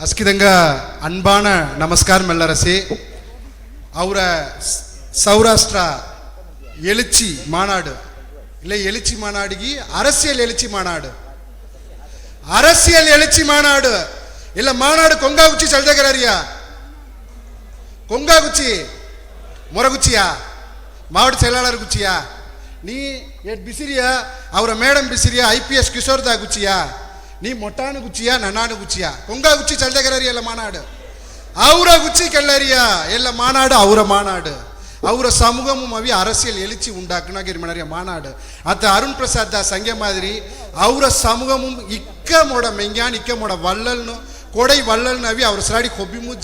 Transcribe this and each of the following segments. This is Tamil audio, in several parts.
ಅಸ್ಕಿದಂಗ ಅನ್ಬಾನ ನಮಸ್ಕಾರ ಮೆಲ್ಲರಸಿ ಅವರ ಸೌರಾಷ್ಟ್ರ எழுச்சி மாநாடு இல்லை எழுச்சி மாநாடுகி அரசியல் எழுச்சி மாநாடு அரசியல் எழுச்சி மாநாடு இல்ல மாநாடு கொங்காகுச்சி ಚಲ್ದಗರರಿಯಾ கொங்காகுச்சி ಮೊರಗುಚ್ಚಿಯಾ ಮಾವಟ செயலாளர் குச்சியா நீ எட் பிசிரியா அவர மேடம் பிசிரியா ஐபிஎஸ் கிஷோர் தா குச்சியா நீ மொட்டானு குச்சியா நன்னானு குச்சியா கொங்காகுச்சி ಚಲ್ದಗರರಿಯಾ ಎಲ್ಲ ಮಾನಾಡು ಅವರ ಗುಚ್ಚಿ ಕೆಲ್ಲರಿಯಾ ಎಲ್ಲ ಮಾನಾಡು ಅವರ ಮಾನಾಡು ಅವರ சமூகமும் அவி அரசியல் எழுச்சி உண்டாக்குனா நிறைய மாநாடு அத்த அருண் பிரசாத் தாஸ் ಸಂಖ್ಯೆ மாதிரி ಅವರ சமூகமும் இக்கமோட மெஞ்ஞான் இக்கமோட வள்ளல்னு கொடை வள்ளல்னு அவி அவர் சராடி கொபிமு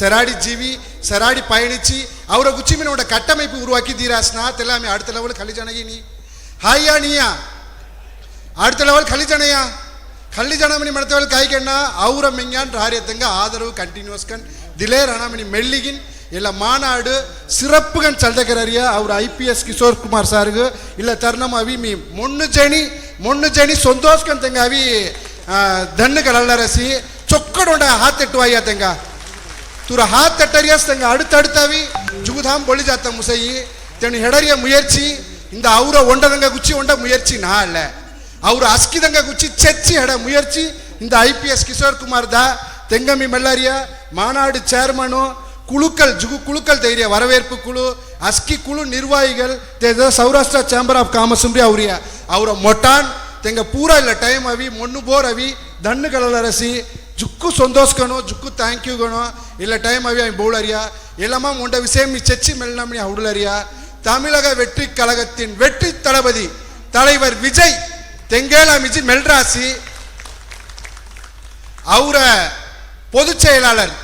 சராடி ஜீவி சராடி பயணிச்சு அவர குச்சிமினோட கட்டமைப்பு உருவாக்கி தீராஸ்னா எல்லாமே அடுத்த லெவல் கலிஜனகி நீ ஹாயா நீயா அடுத்த லெவல் கலிஜனையா கல்லிஜனமணி மடத்தவள் காய்க்கண்ணா அவர மெஞ்ஞான் ராரியத்தங்க ஆதரவு கண்டினியூஸ் கண் திலேர் அனாமணி மெல்லிகின் ಎಲ್ಲ ಮಾನಾಡು ಸಿರಪ್ಪುಗನ್ ಚಲ್ದಗರರಿಯ ಅವ್ರ ಐಪಿಎಸ್ ಕಿಶೋರ್ ಕುಮಾರ್ ಸಾರ್ಗು ಇಲ್ಲ ತರ್ನಮ್ ಅವಿ ಮೀ ಮೊಣ್ಣು ಜಣಿ ಸಂತೋಷಕನ್ ತೆಂಗ ಅವಿ ದಣ್ಣುಗಳಲ್ಲರಸಿ ಚೊಕ್ಕಡೊಂಡ ಹಾತೆಟ್ಟುವಾಯ ತೆಂಗ ತುರ ಹಾತೆಟ್ಟರಿಯಸ್ ತೆಂಗ அடுத்தடுத்தவி ஜுகுதாம் பொலி ஜாத்த முசையி தெனு ஹெடரிய முயற்சி இந்த அவர ஒண்டதங்க குச்சி ஒண்ட முயற்சி நான் இல்ல அவர அஸ்கிதங்க குச்சி செச்சி ஹெட முயற்சி இந்த ஐபிஎஸ் கிஷோர் குமார் தா தெங்கமி மெல்லரியா மாநாடு சேர்மனோ குழுக்கள் குழுக்கள் தைரிய வரவேற்பு குழு அஸ்கி குழு நிர்வாகிகள் சௌராஷ்டிரா சேம்பர் ஆஃப் காமர்ஸ் அவரியா அவர மொட்டான் தெங்க பூரா ಇಲ್ಲ ಟೈಮ್ ಅವಿ ಮೊಣ್ಣು ಬೋರ್ ಅವಿ ದಣ್ಣುಗಳರಸಿ ಜುಕ್ಕು ಸಂತೋಷಕಣೋ ಜುಕ್ಕು ಥ್ಯಾಂಕ್ ಯು ಗಣೋ ಇಲ್ಲ ಟೈಮ್ ಅವಿ பவுலரியா எல்லாமா உண்ட விஷயம் செச்சி மெல்னமணி அவுடலரியா தமிழக வெற்றி கழகத்தின் வெற்றி தளபதி தலைவர் விஜய் தெங்கேலாமிஜி மெல்ராசி அவர பொதுச் செயலாளர்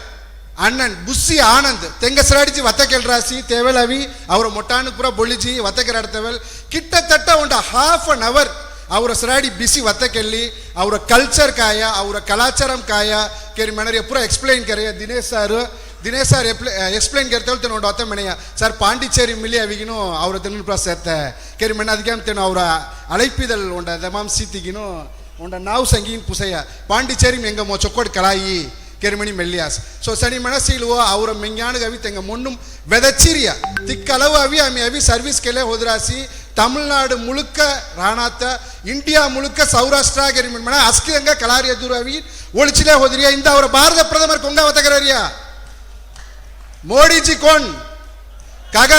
அண்ணன் புஸ்ஸி ஆனந்த் தெங்கசராடிச்சு வத்தக்கெல் ராசி தேவலவி ಅವರ ಮೊಟ್ಟಾನು ಪುರ ಬೊಳಿಜಿ ವತ್ತಕೆರಾಡ್ತವಲ್ ಕಿಟ್ಟತಟ್ಟ ಒಂದು ಹಾಫ್ ಅನ್ ಅವರ್ ಅವರ ಸರಾಡಿ ಬಿಸಿ ವತ್ತಕೆಲ್ಲಿ ಅವರ ಕಲ್ಚರ್ ಕಾಯ ಅವರ ಕಲಾಚಾರಂ ಕಾಯ ಕೇರಿ ಮನರಿಯ ಪುರ ಎಕ್ಸ್ಪ್ಲೈನ್ ಕರೆಯ ದಿನೇಶ್ ಸಾರ್ ಎಕ್ಸ್ಪ್ಲೈನ್ ಕರ್ತೇವೆ ತೆನು ಒಂದು ಹೊತ್ತ ಮನೆಯ ಸರ್ ಪಾಂಡಿಚೇರಿ ಮಿಲಿ ಅವಿಗಿನೂ ಅವರ ತೆನು ಪುರ ಸೇರ್ತೆ ಕೇರಿ ಮಣ್ಣ ಅದಕ್ಕೆ ಅಂತೇನು ಅವರ ಅಳೈಪಿದಲ್ ಒಂಡ ದಮಾಮ್ ಸೀತಿಗಿನೂ ಒಂಡ ನಾವು ಸಂಗೀನ್ ಪುಸಯ್ಯ ಪಾಂಡಿಚೇರಿ ಮೆಂಗ ಮೊ ಚೊಕ್ಕೋಡ್ ಕಲಾಯಿ ಕೆರಿಮಣಿ ಮೆಲ್ಲಿಯಾಸ್ ಸೊ ಸಣಿ ಮನಸ್ಸಿಲ್ವೋ ಅವರ ಮೆಂಗಾಣಿಗೆ ತೆಂಗ ಮೊಣ್ಣು ಬೆದಚಿರಿಯ ತಿಕ್ಕಲವು ಅವಿ ಸರ್ವಿಸ್ ಕೆಲೆ ಹೋದ್ರಾಸಿ ತಮಿಳ್ನಾಡು ಮುಳುಕ ರಾಣಾತ ಇಂಡಿಯಾ ಮುಳುಕ ಸೌರಾಷ್ಟ್ರ ಕೆರಿಮಣಿ ಮಣ ಅಸ್ಕಿದಂಗ ಕಲಾರಿಯ ದೂರ ಅವಿ ಒಳಿಚಿಲೆ ಹೋದ್ರಿಯ ಇಂದ ಅವರ ಭಾರತ ಪ್ರಥಮರ್ ಕೊಂಗಾವತಗರರಿಯ ಮೋಡಿಜಿ ಕೋಣ್ ಕಾಗ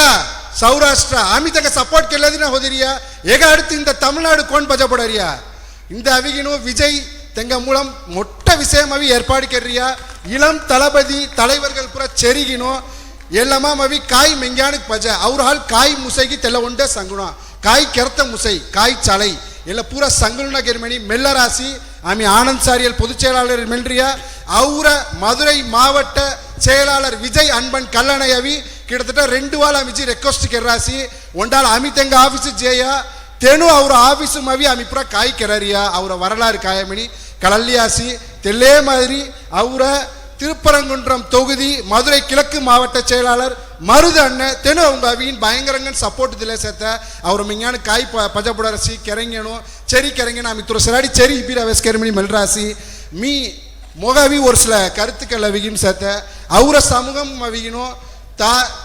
ಸೌರಾಷ್ಟ್ರ ಆಮಿ ತಗ ಸಪೋರ್ಟ್ ಕೆಲ್ಲದಿನ ಹೋದಿರಿಯ ಈಗ அடுத்து இந்த தமிழ்நாடு கோன் பஜபடறிய இந்த அவிகினோ விஜய் தெங்க மூலம் மொட்ட விஷயம் அவி ஏற்பாடு கர்றியா இளம் தளபதி தலைவர்கள் புற செரிகினோ எல்லாமா அவி காய் மெஞ்ஞானுக்கு பஜ அவரால் காய் முசைக்கு தெல்ல உண்ட சங்குணா காய் கெர்த்த முசை காய் சலை ಎಲ್ಲ ಪೂರ ಸಂಗುಣ ಗೆರ್ಮಣಿ மெல்லராசி ஆமி ஆனந்த் சாரியல் பொதுச் செயலாளர் மெல்றியா அவர மதுரை மாவட்ட செயலாளர் விஜய் அன்பன் கல்லணை அவி கிட்டத்தட்ட 2 வால அமிஜி ரெக்வெஸ்ட் கெர்ராசி ஒண்டால் அமிதங்க ஆபீஸ் ஜேயா தெனு ಅವರ ಆಫೀಸು ಮವಿ ಅಮಿಪ್ರ ಕಾಯಿ ಕೆರರಿಯಾ ಅವರ வரலாறு காயமணி கலல்லியாசி தெல்லே மாதிரி அவர திருப்பரங்குன்றம் தொகுதி மதுரை கிழக்கு மாவட்ட செயலாளர் மருது அண்ணன் தெனு அவங்க அவியின் பயங்கரங்கன் சப்போர்ட் திலே சேர்த்த அவர் ಮಿಂಗಾನ ಕಾಯಿ ಪಜಬುಡರಸಿ ಕೆರಂಗೇನು ಚೆರಿ ಕೆರಂಗೇನು ಅಮಿತ್ರ ಸರಾಡಿ ಚೆರಿ ಇಬಿರ ವೆಸ್ಕೆರ್ಮಣಿ ಮೆಲ್ರಾಸಿ மீ மொகவி ஒரு சில கருத்துக்கள் அவிகின்னு சேர்த்த அவர சமூகம் அவிகினோ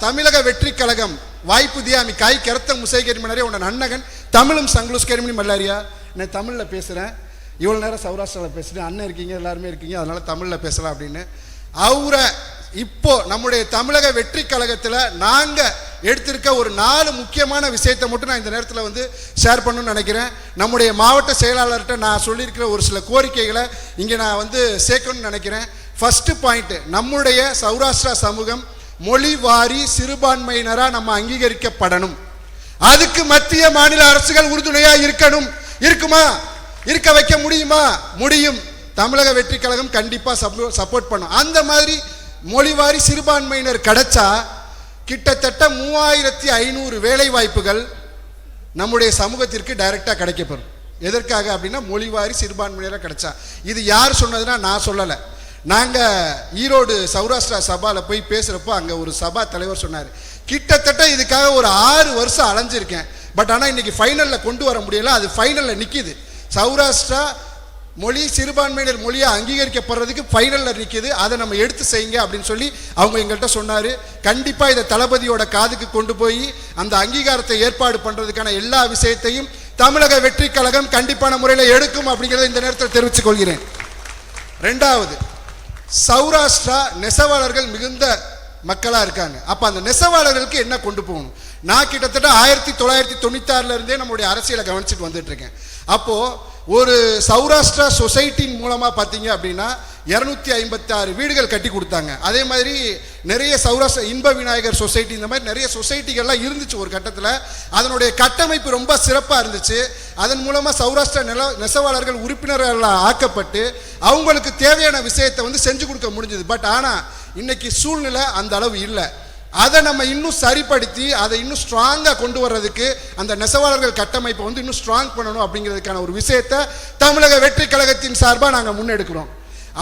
தமிழக வெற்றி கழகம் வாய்ப்பு தியா அமி காய் கெரத்த முசை கெரிமனரே உன்ன அண்ணகன் தமிழும் சங்குலூஸ் கெரிமணி மல்லாரியா நான் தமிழில் பேசுகிறேன் இவ்வளோ நேரம் சௌராஷ்டிராவில் பேசுகிறேன் அண்ணன் இருக்கீங்க எல்லாருமே இருக்கீங்க அதனால் தமிழில் பேசலாம் அப்படின்னு அவர இப்போ நம்முடைய தமிழக வெற்றி கழகத்தில் நாங்கள் எடுத்திருக்க ஒரு 4 முக்கியமான விஷயத்தை மட்டும் நான் இந்த நேரத்தில் வந்து ஷேர் பண்ணணும்னு நினைக்கிறேன். நம்முடைய மாவட்ட செயலாளர்கிட்ட நான் சொல்லியிருக்கிற ஒரு சில கோரிக்கைகளை இங்கே நான் வந்து சேர்க்கணும்னு நினைக்கிறேன். ஃபர்ஸ்ட் பாயிண்ட், நம்முடைய சௌராஷ்டிரா சமூகம் மொழி வாரி சிறுபான்மையினராக நம்ம அங்கீகரிக்கப்படணும். அதுக்கு மத்திய மாநில அரசுகள் உறுதுணையா இருக்கணும். இருக்குமா? இருக்க வைக்க முடியுமா? முடியும். தமிழக வெற்றி கழகம் கண்டிப்பா சப்போர்ட் பண்ணும். அந்த மாதிரி மொழிவாரி சிறுபான்மையினர் கிடைச்சா கிட்டத்தட்ட 3500 வேலை வாய்ப்புகள் நம்முடைய சமூகத்திற்கு டைரக்டா கிடைக்கப்படும். எதற்காக அப்படின்னா மொழிவாரி சிறுபான்மையினர் கிடைச்சா. இது யார் சொன்னதுன்னா நான் சொல்லலை. நாங்கள் ஈரோடு சௌராஷ்டிரா சபாவில் போய் பேசுகிறப்போ அங்கே ஒரு சபா தலைவர் சொன்னார், கிட்டத்தட்ட இதுக்காக ஒரு 6 வருஷம் அலைஞ்சிருக்கேன், பட் ஆனால் இன்னைக்கு ஃபைனலில் கொண்டு வர முடியல. அது ஃபைனலில் நிற்கிது. சௌராஷ்டிரா மொழி சிறுபான்மையினர் மொழியை அங்கீகரிக்கப்படுறதுக்கு ஃபைனலில் நிற்கிது, அதை நம்ம எடுத்து செய்யுங்க அப்படின்னு சொல்லி அவங்க எங்கள்கிட்ட சொன்னார். கண்டிப்பாக இதை தளபதியோட காதுக்கு கொண்டு போய் அந்த அங்கீகாரத்தை ஏற்பாடு பண்ணுறதுக்கான எல்லா விஷயத்தையும் தமிழக வெற்றி கழகம் கண்டிப்பான முறையில் எடுக்கும் அப்படிங்கிறத இந்த நேரத்தில் தெரிவித்துக் கொள்கிறேன். ரெண்டாவது, சௌராஷ்டிரா நெசவாளர்கள் மிகுந்த மக்களாக இருக்காங்க. அப்போ அந்த நெசவாளர்களுக்கு என்ன கொண்டு போகணும்? நான் கிட்டத்தட்ட 1996 இருந்தே நம்மளுடைய அரசியலை கவனிச்சுட்டு வந்துட்டு இருக்கேன். அப்போது ஒரு சௌராஷ்டிரா சொசைட்டின் மூலமாக பார்த்தீங்க அப்படின்னா 256 வீடுகள் கட்டி கொடுத்தாங்க. அதே மாதிரி நிறைய சௌராஷ்டிரா இன்ப விநாயகர் சொசைட்டி, இந்த மாதிரி நிறைய சொசைட்டிகள்லாம் இருந்துச்சு ஒரு கட்டத்தில். அதனுடைய கட்டமைப்பு ரொம்ப சிறப்பாக இருந்துச்சு. அதன் மூலமாக சௌராஷ்டிரா நெசவாளர்கள் உறுப்பினர்கள் ஆக்கப்பட்டு அவங்களுக்கு தேவையான விஷயத்தை வந்து செஞ்சு கொடுக்க முடிஞ்சது. பட் ஆனால் இன்னைக்கு சூழ்நிலை அந்த அளவு இல்லை. அதை நம்ம இன்னும் சரிப்படுத்தி அதை இன்னும் ஸ்ட்ராங்காக கொண்டு வர்றதுக்கு அந்த நெசவாளர்கள் கட்டமைப்பை வந்து இன்னும் ஸ்ட்ராங் பண்ணணும் அப்படிங்கிறதுக்கான ஒரு விஷயத்தை தமிழக வெற்றி கழகத்தின் சார்பாக நாங்கள் முன்னெடுக்கிறோம்.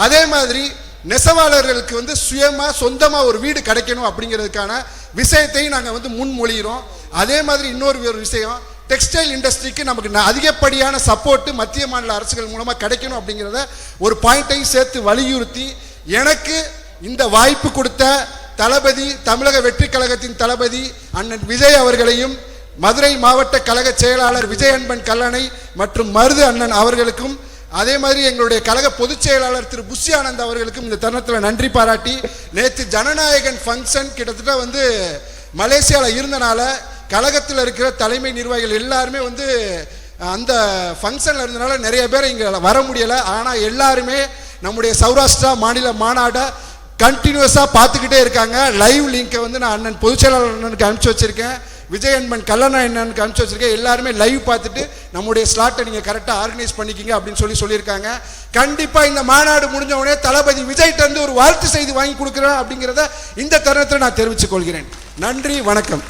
அதே மாதிரி நெசவாளர்களுக்கு வந்து சுயமாக சொந்தமாக ஒரு வீடு கிடைக்கணும் அப்படிங்கிறதுக்கான விஷயத்தையும் நாங்கள் வந்து முன்மொழிகிறோம். அதே மாதிரி இன்னொரு விஷயம், டெக்ஸ்டைல் இண்டஸ்ட்ரிக்கு நமக்கு அதிகப்படியான சப்போர்ட்டு மத்திய மாநில அரசுகள் மூலமாக கிடைக்கணும் அப்படிங்கிறத ஒரு பாயிண்ட்டையும் சேர்த்து வலியுறுத்தி, எனக்கு இந்த வாய்ப்பு கொடுத்த தளபதி தமிழக வெற்றி கழகத்தின் தளபதி அண்ணன் விஜய் அவர்களையும் மதுரை மாவட்ட கழக செயலாளர் விஜய் அன்பன் கல்லணை மற்றும் மருது அண்ணன் அவர்களுக்கும் அதே மாதிரி எங்களுடைய கழக பொதுச் செயலாளர் திரு புஷி ஆனந்த் அவர்களுக்கும் இந்த தருணத்தில் நன்றி பாராட்டி, நேற்று ஜனநாயகன் ஃபங்க்ஷன் கிட்டத்தட்ட வந்து மலேசியாவில் இருந்தனால கழகத்தில் இருக்கிற தலைமை நிர்வாகிகள் எல்லாருமே வந்து அந்த ஃபங்க்ஷனில் இருந்தனால நிறைய பேர் இங்கே வர முடியலை. ஆனால் எல்லாருமே நம்முடைய சௌராஷ்டிரா மாநில மாநாடை கண்டினியூஸாக பார்த்துக்கிட்டே இருக்காங்க. லைவ் லிங்கை வந்து நான் அண்ணன் பொதுச் செயலாளர் அண்ணனுக்கு அனுப்பிச்சி வச்சுருக்கேன், விஜய் அன்பன் கல்லணை அண்ணனுக்கு அனுப்பிச்சி வச்சுருக்கேன். எல்லாருமே லைவ் பார்த்துட்டு நம்முடைய ஸ்லாட்டை நீங்கள் கரெக்டாக ஆர்கனைஸ் பண்ணிக்கிங்க அப்படின்னு சொல்லியிருக்காங்க. கண்டிப்பாக இந்த மாநாடு முடிஞ்ச உடனே தளபதி விஜய்கிட்ட இருந்து ஒரு வாழ்த்து செய்தி வாங்கி கொடுக்குறேன் அப்படிங்கிறத இந்த தருணத்தில் நான் தெரிவித்துக் கொள்கிறேன். நன்றி, வணக்கம்.